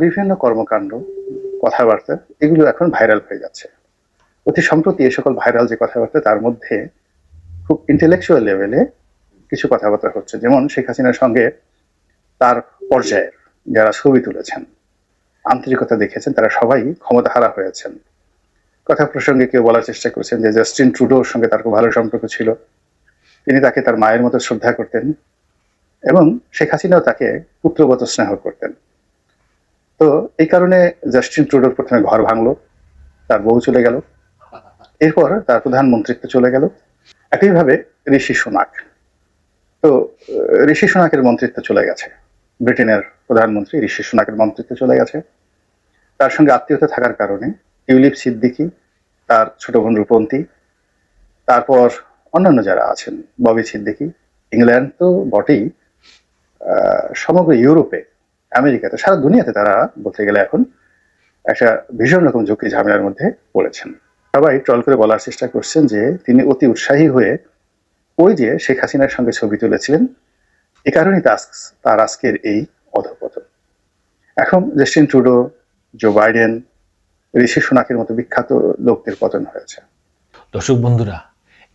বিভিন্ন কর্মকাণ্ড, কথাবার্তা এগুলো এখন ভাইরাল হয়ে যাচ্ছে। অতি সম্প্রতি এ সকল ভাইরাল যে কথাবার্তা তার মধ্যে খুব ইন্টেলেকচুয়াল লেভেলে কিছু কথাবার্তা হচ্ছে, যেমন শেখ হাসিনার সঙ্গে তার পর্যায়ের যারা ছবি তুলেছেন, আন্তরিকতা দেখেছেন, তারা সবাই ক্ষমতাহারা হয়েছেন। কথা প্রসঙ্গে কেউ বলার চেষ্টা করেছেন যে জাস্টিন ট্রুডোর সঙ্গে তার খুব ভালো সম্পর্ক ছিল, তিনি তাকে তার মায়ের মতো শ্রদ্ধা করতেন এবং শেখ হাসিনাও তাকে পুত্রবত স্নেহ করতেন। তো এই কারণে জাস্টিন ট্রুডোর প্রথমে ঘর ভাঙলো, তার বউ চলে গেল, এরপর তার প্রধানমন্ত্রিত্ব চলে গেল। একইভাবে ঋষি সুনাক, তো ঋষি সুনাকের মন্ত্রিত্ব চলে গেছে, ব্রিটেনের প্রধানমন্ত্রী ঋষি সুনাকের মন্ত্রিত্ব চলে গেছে। তার সঙ্গে আত্মীয়তা থাকার কারণে টিউলিপ সিদ্দিকী, তার ছোট বোন রূপন্তী, তারপর অন্যান্য যারা আছেন, ববি সিদ্দিকী, ইংল্যান্ড তো বটেই, সমগ্র ইউরোপে, আমেরিকাতে, সারা দুনিয়াতে তারা বলতে গেলে এখন একটা ভীষণ রকম ঝুঁকি ঝামেলার মধ্যে পড়েছেন। সবাই ট্রল করে বলার চেষ্টা করছেন যে তিনি অতি উৎসাহী হয়ে ওই যে শেখ হাসিনার সঙ্গে ছবি তুলেছিলেন, এ কারণেই তার আজকের এই অধঃপতন। এখন জাস্টিন ট্রুডো, জো বাইডেন, ঋষি সুনাকের মতো বিখ্যাত লোকদের পতন হয়েছে। দর্শক বন্ধুরা,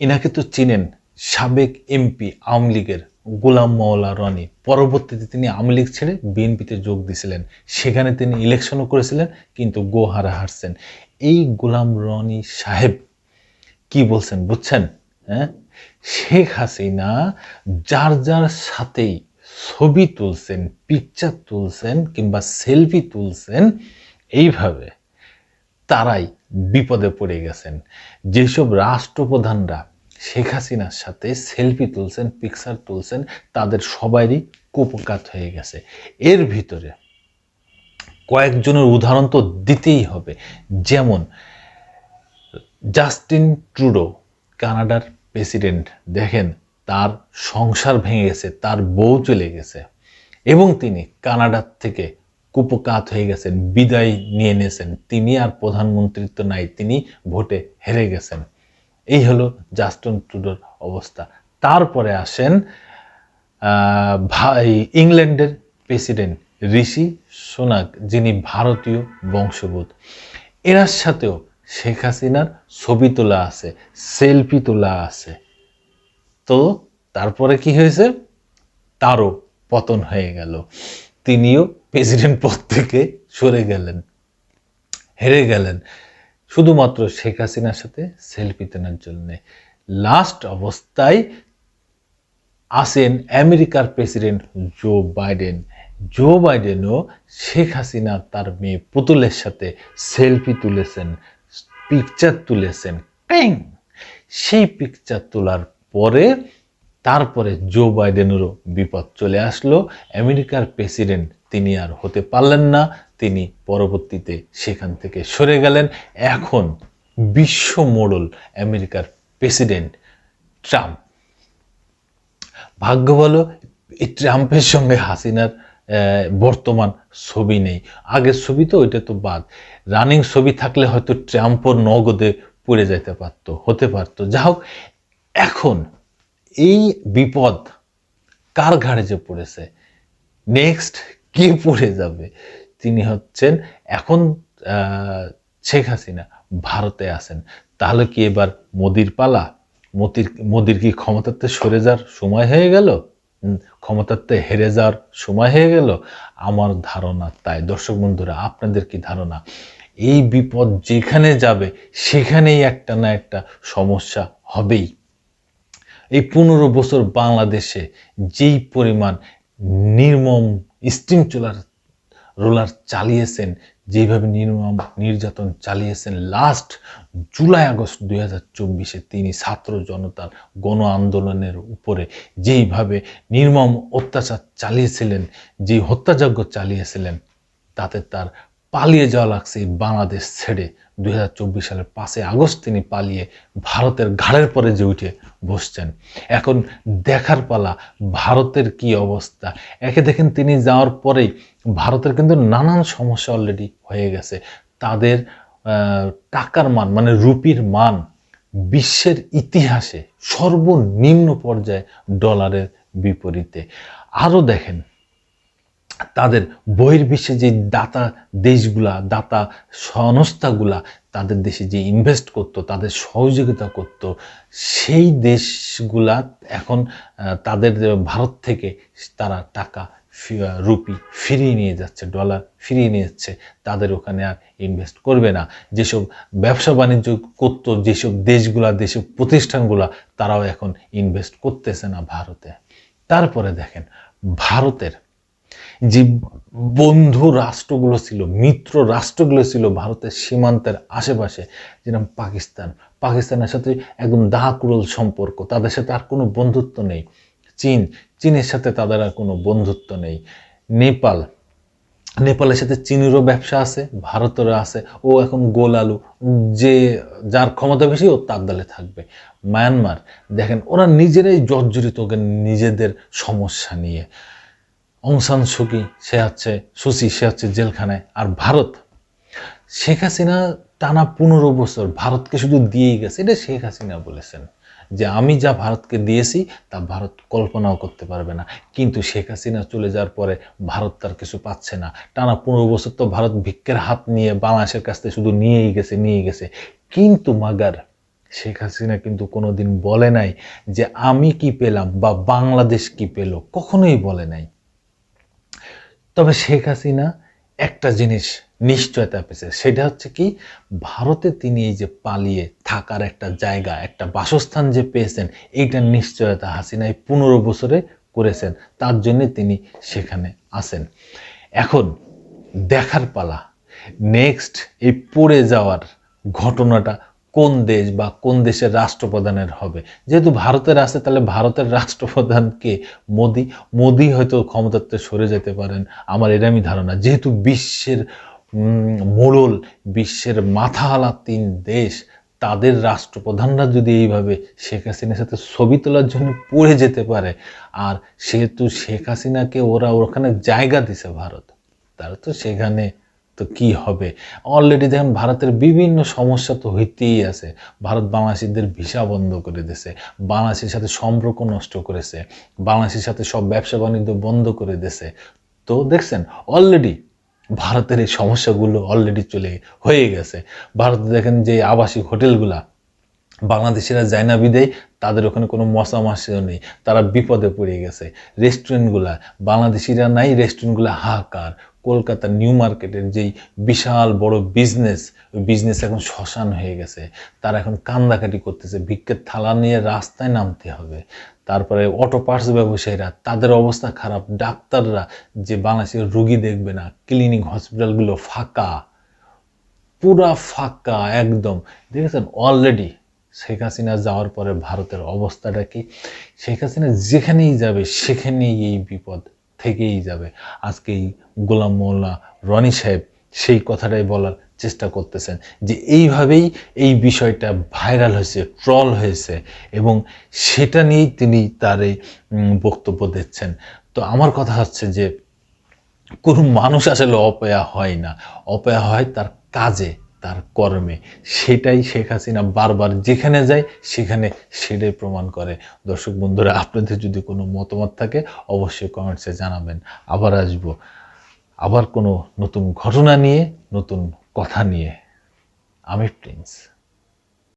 এনাকে তো চিনেন, সাবেক এমপি আওয়ামী লীগের গোলাম মাওলা রনি। পরবর্তীতে তিনি আওয়ামী লীগ ছেড়ে বিএনপিতে যোগ দিয়েছিলেন, সেখানে তিনি ইলেকশনও করেছিলেন কিন্তু হারছেন। এই গোলাম রনি সাহেব কি বলছেন বুঝছেন? হ্যাঁ, শেখ হাসিনা যার যার সাথেই ছবি তুলছেন, পিকচার তুলছেন কিংবা সেলফি তুলছেন, এইভাবে তারাই বিপদে পড়ে গেছেন। যেসব রাষ্ট্রপ্রধানরা শেখ হাসিনার সাথে সেলফি তুলছেন, পিকচার তুলছেন, তাদের সবারই কুপকাত হয়ে গেছে। এর ভিতরে কয়েকজনের উদাহরণ তো দিতেই হবে, যেমন জাস্টিন ট্রুডো, কানাডার প্রেসিডেন্ট। দেখেন, তার সংসার ভেঙে গেছে, তার বউ চলে গেছে এবং তিনি কানাডার থেকে কুপকাত হয়ে গেছেন, বিদায় নিয়ে নিয়েছেন। তিনি আর প্রধানমন্ত্রিত্ব নাই, তিনি ভোটে হেরে গেছেন। এই হলো জাস্টিন ট্রুডোর অবস্থা। তারপরে আসেন ইংল্যান্ডের প্রেসিডেন্ট ঋষি সুনাক, যিনি ভারতীয় বংশোদ্ভূত। এনার সাথেও শেখ হাসিনার ছবি তোলা আছে, সেলফি তোলা আছে। তো তারপরে কি হয়েছে? তারও পতন হয়ে গেল, তিনিও প্রেসিডেন্ট পদ থেকে সরে গেলেন, হেরে গেলেন, শুধুমাত্র শেখ হাসিনার সাথে সেলফি তোলার জন্য। লাস্ট অবস্থায় আসেন আমেরিকার প্রেসিডেন্ট জো বাইডেন। জো বাইডেনও শেখ হাসিনা তার মেয়ে পুতুলের সাথে সেলফি তুলেছেন, পিকচার তুলেছেন। সেই পিকচার তোলার পরে তারপরে জো বাইডেনেরও বিপদ চলে আসলো। আমেরিকার প্রেসিডেন্ট তিনি আর হতে পারলেন না, তিনি পরবর্তীতে সেখান থেকে সরে গেলেন। এখন বিশ্ব মোড়ল আমেরিকার প্রেসিডেন্ট ট্রাম্প। ভাগ্য ভালো এই ট্রাম্পের সঙ্গে হাসিনার বর্তমান ছবি নেই। আগের ছবি তো ওইটা তো বাদ, রানিং ছবি থাকলে হয়তো ট্রাম্পও নগদে পড়ে যেতে পারতো, হতে পারতো। যা হোক, এখন এই বিপদ কার ঘাড়ে যে পড়েছে, নেক্সট কে পড়ে যাবে? তিনি হচ্ছেন এখন শেখ হাসিনা ভারতে আছেন। তাহলে কি এবার মোদির পালা? মোদির কি ক্ষমতাতে সরে যাওয়ার সময় হয়ে গেল? ক্ষমতাতে হেরে যাওয়ার সময় হয়ে গেল? আমার ধারণা তাই। দর্শক বন্ধুরা, আপনাদের কি ধারণা? এই বিপদ যেখানে যাবে সেখানেই একটা না একটা সমস্যা হবেই। এই 15 বছর বাংলাদেশে যেই পরিমাণ নির্মম স্টিম রোলার চালিয়েছেন, যেভাবে নির্মম নির্যাতন চালিয়েছেন, লাস্ট জুলাই আগস্ট 2024-এ তিনি ছাত্র জনতার গণ আন্দোলনের উপরে যেইভাবে নির্মম অত্যাচার চালিয়েছিলেন, যে হত্যাযজ্ঞ চালিয়েছিলেন, তাতে তার পালিয়ে যাওয়া লাগছে বাংলাদেশ ছেড়ে। 2024 সালের 5 আগস্ট তিনি পালিয়ে ভারতের ঘাড়ের পরে যে উঠে বসছেন। এখন দেখার পালা ভারতের কি অবস্থা। একে দেখেন, তিনি যাওয়ার পরেই ভারতের কিন্তু নানান সমস্যা অলরেডি হয়ে গেছে। তাদের টাকার মান, মানে রুপির মান বিশ্বের ইতিহাসে সর্বনিম্ন পর্যায়ে ডলারের বিপরীতে। আরও দেখেন, তাদের বহির্বিশ্বে যে দাতা দেশগুলা, দাতা সংস্থাগুলা তাদের দেশে যে ইনভেস্ট করত, তাদের সহযোগিতা করত, সেই দেশগুলা এখন তাদের ভারত থেকে তারা টাকা রুপি ফিরিয়ে নিয়ে যাচ্ছে, ডলার ফিরিয়ে নিয়ে যাচ্ছে, তাদের ওখানে আর ইনভেস্ট করবে না। যেসব ব্যবসা বাণিজ্য করত যেসব দেশগুলা, যেসব প্রতিষ্ঠানগুলা, তারাও এখন ইনভেস্ট করতেছে না ভারতে। তারপরে দেখেন ভারতের যে বন্ধু রাষ্ট্রগুলো ছিল, মিত্র রাষ্ট্রগুলো ছিল ভারতের সীমান্তের আশেপাশে, যেরকম পাকিস্তানের সাথে একদম দাকুরল সম্পর্ক, তাদের সাথে আর কোনো বন্ধুত্ব নেই। চীনের সাথে তাদের আর কোনো বন্ধুত্ব নেই। নেপালের সাথে চীনেরও ব্যবসা আছে, ভারতেরও আছে। ও এখন গোল আলু, যে যার ক্ষমতা বেশি ও তার দলে থাকবে। মায়ানমার দেখেন, ওরা নিজেরাই জর্জরিত নিজেদের সমস্যা নিয়ে। অং সান সুচি সে হচ্ছে জেলখানায়। আর ভারত, শেখ হাসিনা টানা 15 বছর ভারতকে শুধু দিয়েই গেছে। এটা শেখ হাসিনা বলেছেন যে আমি যা ভারতকে দিয়েছি তা ভারত কল্পনাও করতে পারবে না। কিন্তু শেখ হাসিনা চলে যাওয়ার পরে ভারত তার কিছু পাচ্ছে না। টানা 15 বছর তো ভারত ভিক্ষের হাত নিয়ে বাংলাদেশের কাছ থেকে শুধু নিয়েই গেছে। কিন্তু মাগার শেখ হাসিনা কিন্তু কোনোদিন বলে নাই যে আমি কি পেলাম বা বাংলাদেশ কি পেল, কখনোই বলে নাই। তবে শেখ হাসিনা একটা জিনিস নিশ্চয়তা পেয়েছে, সেটা হচ্ছে কি, ভারতে তিনি এই যে পালিয়ে থাকার একটা জায়গা, একটা বাসস্থান যে পেয়েছেন, এইটার নিশ্চয়তা হাসিনা এই 15 বছরে করেছেন। তার জন্য তিনি সেখানে আছেন। এখন দেখার পালা নেক্সট এই পড়ে যাওয়ার ঘটনাটা কোন দেশ বা কোন দেশের রাষ্ট্রপ্রধানের হবে। যেহেতু ভারতের আছে, তাহলে ভারতের রাষ্ট্রপ্রধানকে মোদি হয়তো ক্ষমতাতে সরে যেতে পারেন, আমার এরমই ধারণা। যেহেতু বিশ্বের মোড়ল, বিশ্বের মাথাওয়ালা 3 দেশ, তাদের রাষ্ট্রপ্রধানরা যদি এইভাবে শেখ হাসিনার সাথে ছবি তোলার জন্য পড়ে যেতে পারে, আর সেহেতু শেখ হাসিনাকে ওরা ওখানে জায়গা দিছে ভারত, তারা তো সেখানে তো কি হবে। অলরেডি দেখেন ভারতের বিভিন্ন সমস্যা তো হইতেই আছে। ভারত বাংলাদেশিদের ভিসা বন্ধ করে দিয়েছে, বাংলাদেশের সাথে সম্পর্ক নষ্ট করেছে, বাংলাদেশের সাথে সব ব্যবসা বাণিজ্য বন্ধ করে দিয়েছে। তো দেখছেন অলরেডি ভারতের এই সমস্যাগুলো অলরেডি হয়ে গেছে। ভারতে দেখেন যে আবাসিক হোটেলগুলা বাংলাদেশিরা যায় না বিদেয়, তাদের ওখানে কোনো মশা মাছিও নেই, তারা বিপদে পড়ে গেছে। রেস্টুরেন্টগুলা বাংলাদেশিরা নাই, রেস্টুরেন্টগুলা হাহাকার। কলকাতার নিউ মার্কেটের যেই বিশাল বড় বিজনেস, ওই বিজনেস এখন শ্মশান হয়ে গেছে। তারা এখন কান্দাকাটি করতেছে, ভিক্ষের থালা নিয়ে রাস্তায় নামতে হবে। তারপরে অটো পার্টস ব্যবসায়ীরা, তাদের অবস্থা খারাপ। ডাক্তাররা যে বাংলাদেশের রুগী দেখবে না, ক্লিনিক হসপিটালগুলো ফাঁকা, পুরা ফাঁকা একদম। দেখেছেন অলরেডি শেখ হাসিনা যাওয়ার পরে ভারতের অবস্থাটা কি। শেখ হাসিনা যেখানেই যাবে সেখানেই এই বিপদ থেকেই যাবে। আজকে এই গোলাম মোল্লা রনি সাহেব সেই কথাটাই বলার চেষ্টা করতেছেন যে এইভাবেই এই বিষয়টা ভাইরাল হয়েছে, ট্রল হয়েছে, এবং সেটা নিয়েই তিনি তার এই বক্তব্য দিচ্ছেন। তো আমার কথা হচ্ছে যে কোনো মানুষ আসলে অপয়া হয় না, অপয়া হয় তার কাজে, তার কর্মে। সেটাই শেখ হাসিনা বারবার যেখানে যায় সেখানে সেটাই প্রমাণ করে। দর্শক বন্ধুরা, আপনাদের যদি কোনো মতামত থাকে অবশ্যই কমেন্টসে জানাবেন। আবার আসবো আবার কোনো নতুন ঘটনা নিয়ে, নতুন কথা নিয়ে। আমি প্রিন্স।